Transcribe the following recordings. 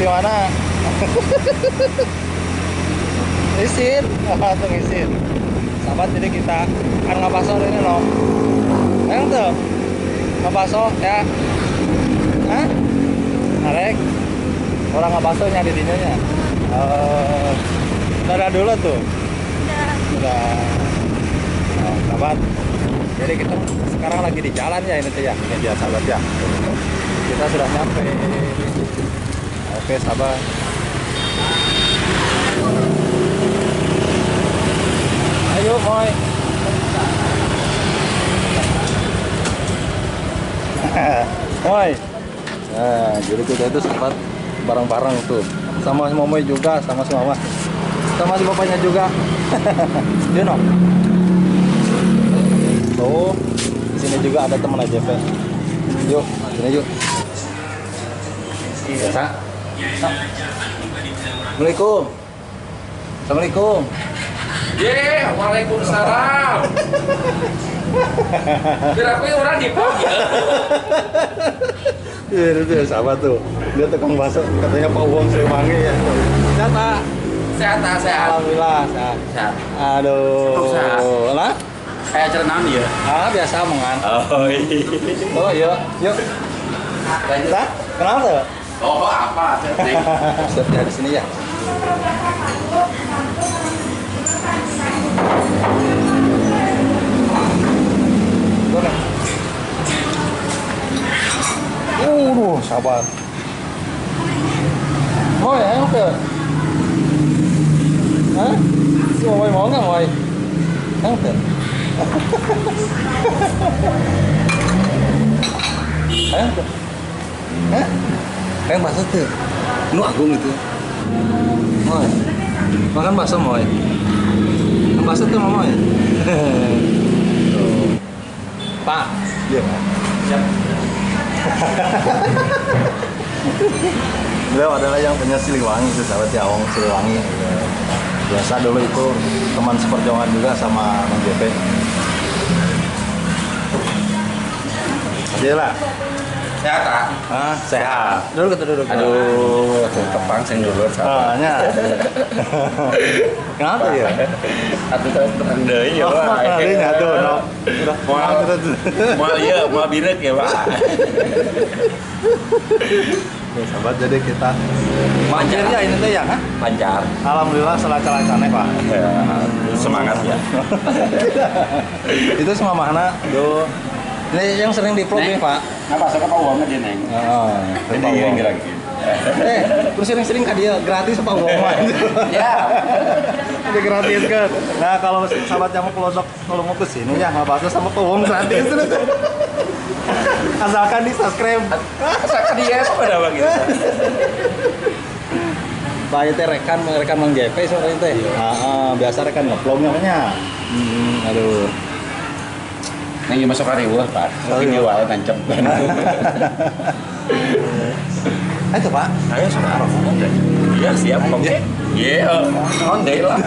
di mana? Isin, tuh isin. Sahabat, jadi kita kan ngapaso ini loh. Yang tuh ngapaso ya. Hah? Narek. Orang ngapasonya di dinya. Udah dulu tuh. Udah. Oh, sahabat. Jadi kita sekarang lagi di jalan ya ini tuh ya. Ini dia sahabat ya. Kita sudah nyampe. Oke sahabat. Ayo boy. Boy. Nah, jadi kita itu sahabat bareng-bareng tuh. Sama si Momoy juga, sama si Mama. Sama si bapaknya juga. You know. Tuh, di sini juga ada teman AJP. Yuk, sini yuk. Biasa. Assalamualaikum. Assalamualaikum. Waalaikumsalam. Biar aku orang dipanggil. Iya, itu sahabat tuh. Dia tukang bakso, katanya Pak Uwong Sriwangi ya. Sehat, Pak? Sehat, sehat. Alhamdulillah, sehat. Sehat. Aduh. Sehat. Lah? Kayak cerenam ya. Biasa mengan. Oh iya. Oh, yuk. Yuk. Nah, kenapa tuh? Oh apa? Siap ya di sini ya. Sabar. Thôi, hả không được. Hả? Sao mày món nggak mày? Không được. Hả? Hả? Pengen bakso tuh. Nu agung itu. Moy. Makan bakso moy. Bakso tuh moy. Pak. Iya, Pak. Siap. Beliau adalah yang punya Siliwangi itu sahabat ya, Wong Siliwangi. Biasa dulu itu teman seperjuangan juga sama Bang JP. Oke lah. Sehat tak? Sehat. Duduk. Aduh, kepang sing dulu. Nya. Kenapa ya? Atuh terang deui ya, Pak. Ini atuh no. Udah Mau birek ya, Pak. Ya, sahabat, jadi kita manjirnya ini tuh ya, Lancar. Alhamdulillah selancar-lancarnya Pak. Ya, semangat ya. Itu semua mana? Duh. Ini yang sering di vlog nih, Pak. Ngapa suka Pak Uwang aja, Neng? Ini lagi. Terus sering-sering kan dia gratis Pak Uwang. Ya. Udah gratis kan. Nah, kalau sahabat yang mau pelosok kalau mau ke sini ya nggak bakso sama Pak Uwang gratis. Asalkan di subscribe. Asalkan dia pada begitu. Pak itu rekan Mang JP sore itu. Biasa rekan nge-vlog namanya. Aduh. Neng masuk hari wah, Pak. Ini wae tancap kan. Ayo Pak. Ayo sekarang udah. Ya siap oke. Iya, onde lah.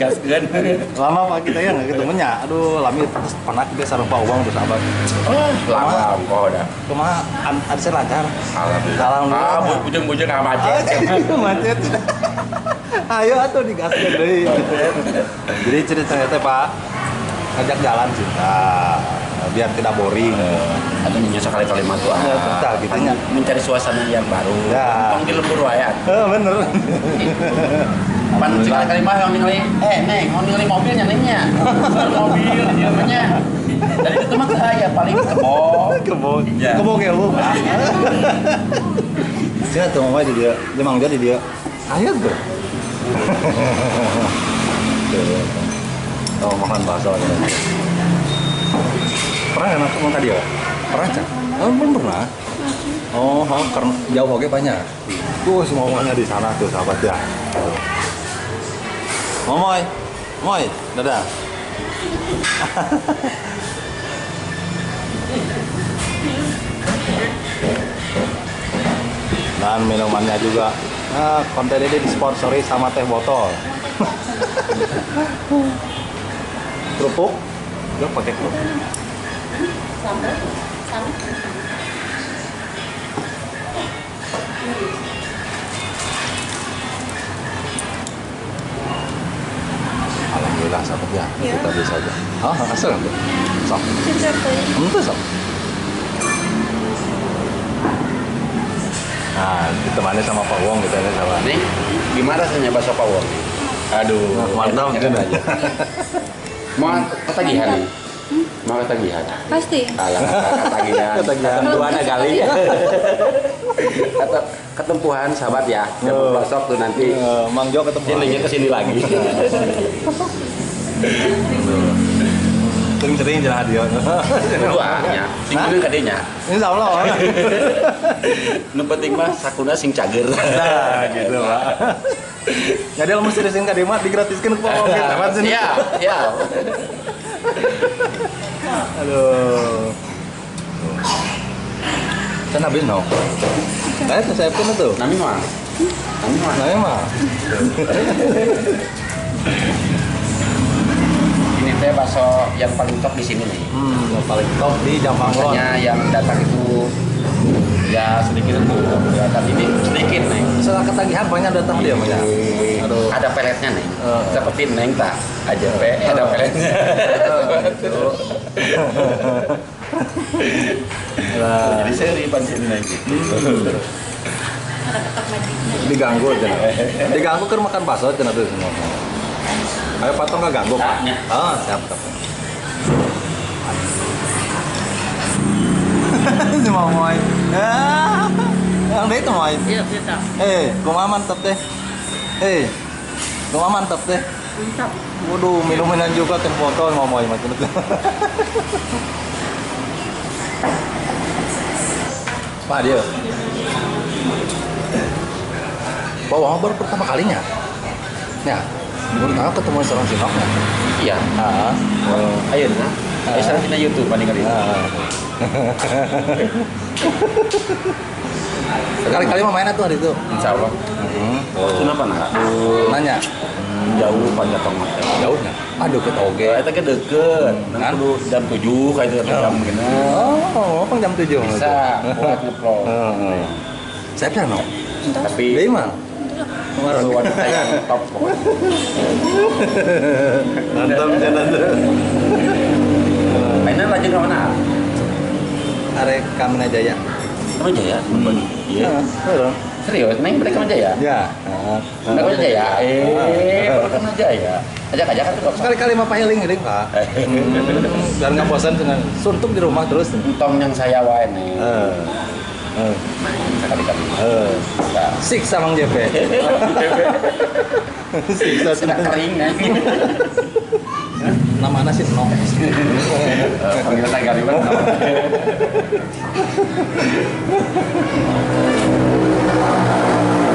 Gaskeun. Lama Pak kita ya nggak ketemunya. Aduh, lami terus pernah kita sareng Pak Uwang tuh sahabat. Lama kok udah. Kumaha ada lancar. Alhamdulillah. Bujung-bujung macet. Macet. Ayo atuh digaskeun deui. Jadi cerita-cerita Pak ngajak jalan sih. Biar tidak boring. Atau nyanyi sekali-kali matu Betul, gitu nya. Mencari suasana yang baru. Ya. Tong di lembur wae. Bener. Pan sekali-kali mah yang ningali Neng, mau ningali mobil nyanyinya. Mobil namanya. Dari itu mah saya paling kebong. Iya. Kebong ya lu. Sini tuh mama di dia, Mang dia di dia. Ayo tuh. Oh, makan bakso ya. Pernah nggak nonton tadi ya? Pernah kan? Belum pernah. Oh, karena jauh oke banyak. Tuh semuanya di sana tuh sahabat ya. Momoy, Moy, dadah. Dan minumannya juga. Nah, konten ini disponsori sama teh botol. Kerupuk, juga pakai kerupuk. Asal tuh. Sok. Itu sok. Nah, ditemani sama Pak Wong gitu ya sama. Nih, gimana rasanya bakso Pak Wong? Aduh, Mantap enak gitu. aja. Mau ketagihan nih? Mau ketagihan? Pasti. Alah, ketagihan. Ketempuhan kali. Ketempuhan sahabat ya. Yang pelosok tuh nanti. Mang Jo ketemu. Sininya kesini lagi. Sering-sering jalan hadiah. Duanya, sing bener kadenya. Insya Allah. Nu penting mah sakuna sing cager. Nah, gitu Pak. Jadi lo mesti disini kadang mah digratiskan ke Pak Wong gitu. Iya, iya. Aduh. Kan habis no. Saya pun itu. Nami mah. Nah, mah. Ini teh bakso yang paling top di sini nih. Yang paling top di Jambanglon. Biasanya yang datang itu ya sedikit tuh, ya tapi ini sedikit nih. Setelah ketagihan banyak datang dia banyak. Aduh. Ada peletnya nih. Seperti neng tak aja ada peletnya. Jadi seri pancing neng gitu. Diganggu aja. Diganggu kan makan bakso aja tuh semua. Ayo patong nggak ganggu Pak. Oh siap. Cuma mau. Yang itu mau. Iya, bisa. Kumaha mantap teh. Kumaha mantap teh. Mantap. Waduh, minuman juga kan foto ngomong macam itu. Pak dia. Bawa baru pertama kalinya. Ya, baru tahu ketemu seorang sinoknya. Iya. Ayo nah. Ayo sekarang kita YouTube paling kali. Sekali-kali mau main tuh hari itu. Insya Allah. Kenapa nak? Nanya. Jauh panjang tong mah. Jauhnya. Aduh kita oke. Kita ke deket. Kan? Kudu jam 7 kayak itu jam gini. Oh, apa jam 7? Bisa buat ngeplong. Saya kan no. Tapi Dia mah. baru wanita yang top pokoknya. Mantap jalan tuh. Mainan lagi ke mana? Arek Kamina Jaya. Kamu Jaya? Iya. Betul. Serius? Neng mereka Kamu Jaya? Ya. Kamu Jaya? Kamu Jaya? Ajak-ajak kan tuh. Sekali-kali mah paheling geuning, Pak. Dan nggak bosan dengan suntuk di rumah terus. Tong yang saya wae nih. Sekali-kali. Siksa Mang JP. Siksa Sudah kering nih. Nama sih no. Panggil saya kali mana?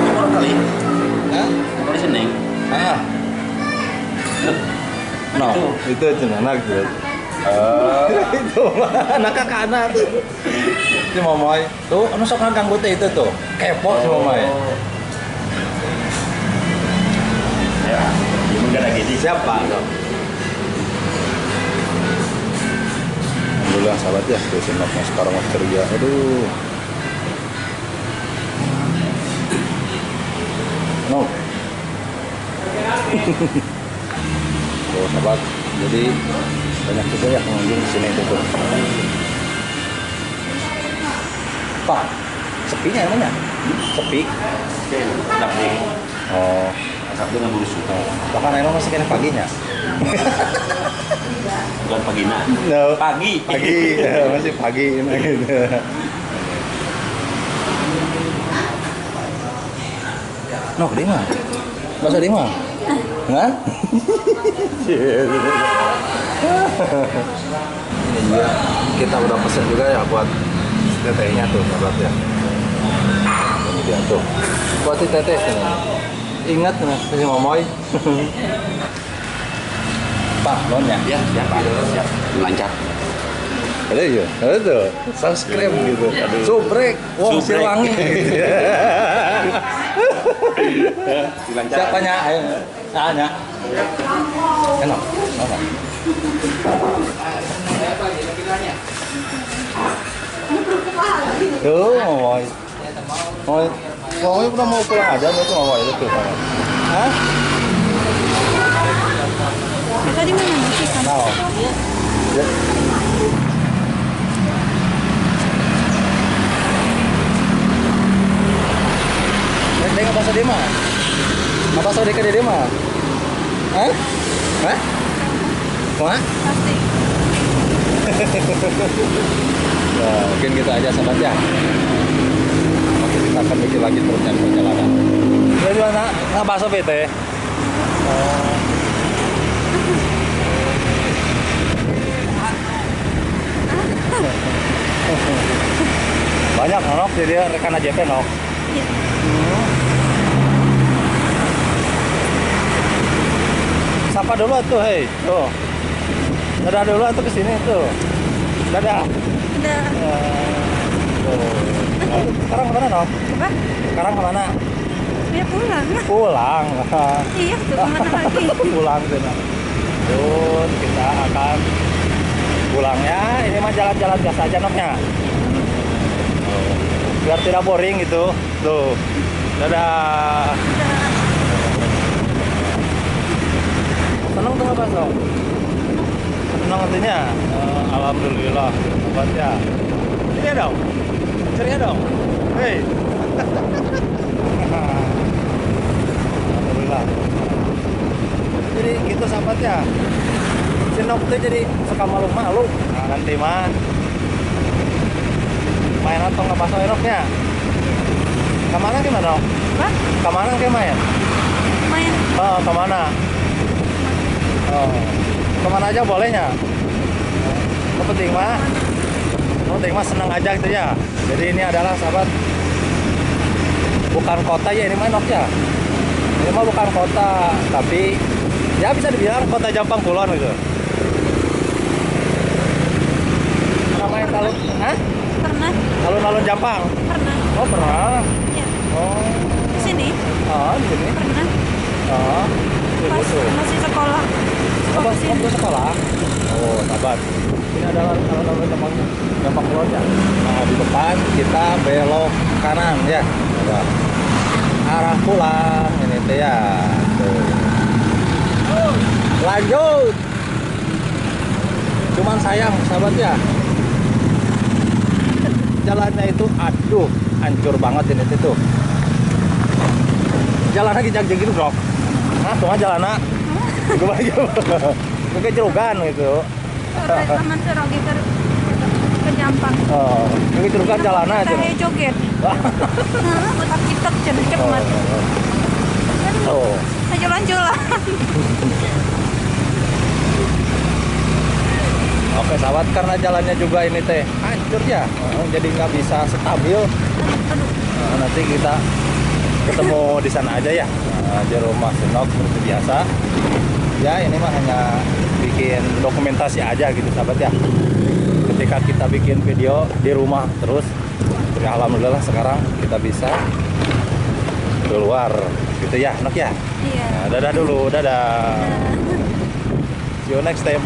Ini kali. Hah? Apa di sini? No, itu cuma anak gitu. Itu mah anak kakak anak. Si Momoy. Tuh, anu sok ngaganggu teh itu tuh. Kepo si Momoy. Ya, ini enggak ada gini. Siapa? Alhamdulillah sahabat ya, tuh sinoknya sekarang masih kerja. Aduh. No. Tuh sahabat, jadi banyak juga ya pengunjung di sini tuh. Pak, sepinya emangnya? Sepi. Tapi Oh, Sabtu nggak buru suka. bahkan emang masih kena paginya. Bukan pagi nak. No. Pagi. Pagi, masih pagi gitu. No, di mana? Masa di mana? Hah? Ini dia, kita udah pesen juga ya buat tetehnya tuh, sahabat ya. Ini dia tuh. Buat si teteh. Ingat nih, si Momoy. Pak, nonnya. Ya, siapa? Siap. Lancar. Ada ya, ada tuh, subscribe gitu. Subrek, wong Subrek. Siwangi. Gitu. Lancar. Siapanya? Ayo, nya. Enak, enak. Tuh, Momoy. Momoy udah mau pulang aja, itu Momoy itu. Hah? Tadi mana sih kan? Nah, Ya. Dia nggak bahasa dia mah? Nggak bahasa dia ke dia mah? Hah? Hah? Wah? Pasti. Nah, mungkin kita aja sahabat ya. Oke, kita akan bikin lagi terusnya perjalanan. Dia juga nggak bahasa PT. Banyak nok, jadi rekan AJP nok. Iya. Sapa dulu tuh, hei, tuh. Dadah dulu tuh kesini tuh. Dadah. Udah. Tuh. Sekarang kemana nok? Apa? Sekarang kemana? Ya pulang. Pulang. Iya, tuh kemana lagi? Pulang tuh. Nok. Tuh, kita akan pulang ya. Ini mah jalan-jalan biasa aja noknya. Biar tidak boring gitu. Tuh. Dadah. Udah. Senang tuh nggak Pak? Senang artinya? Alhamdulillah. Sobat ya. Ceria dong. Ceria dong. Hei. Alhamdulillah. Jadi gitu sahabat ya. Si Nok tuh jadi suka malu-malu. Nah, nanti mah main atau nggak pasang enoknya? Kemana gimana Nok? Apa? Kemana kayak main? Main. Oh, kemana? Oh, kemana aja bolehnya? Yang penting mah senang aja gitu ya. Jadi ini adalah sahabat bukan kota ya, ini mah Nok ya. Ini mah bukan kota, tapi ya bisa dibilang kota Jampang Kulon gitu. Pernah main talun? Hah? Pernah. Alun-alun Jampang? Pernah. Oh pernah. Iya. Oh, Di sini di sini. pernah. Oh, Pas gitu. masih sekolah. Oh, Ke sini. waktu sekolah? Oh, sahabat. Ini adalah alun-alun Jampang Kulon ya. Nah, di depan kita belok kanan ya. Coba. Arah pulang ini teh ya. Tuh. Lanjut. Cuman sayang sahabat ya. Jalannya itu aduh, hancur banget ini tuh. Jalan lagi jag gitu, Bro. Nah, tuh aja jalan. Gue balik. Kayak jerugan gitu. Teman serogi ke Jampang. Oh, kayak jerugan jalan aja. Kita joget. Buat kita cepet. Oh. Jalan-jalan. Oke sahabat, karena jalannya juga ini teh hancur ya, jadi nggak bisa stabil. Nah, nanti kita ketemu di sana aja ya, di rumah Senok seperti biasa. Ya ini mah hanya bikin dokumentasi aja gitu sahabat ya. Ketika kita bikin video di rumah terus, ya alhamdulillah sekarang kita bisa keluar gitu ya, Nok ya. Iya. Nah, dadah dulu, dadah. See you next time.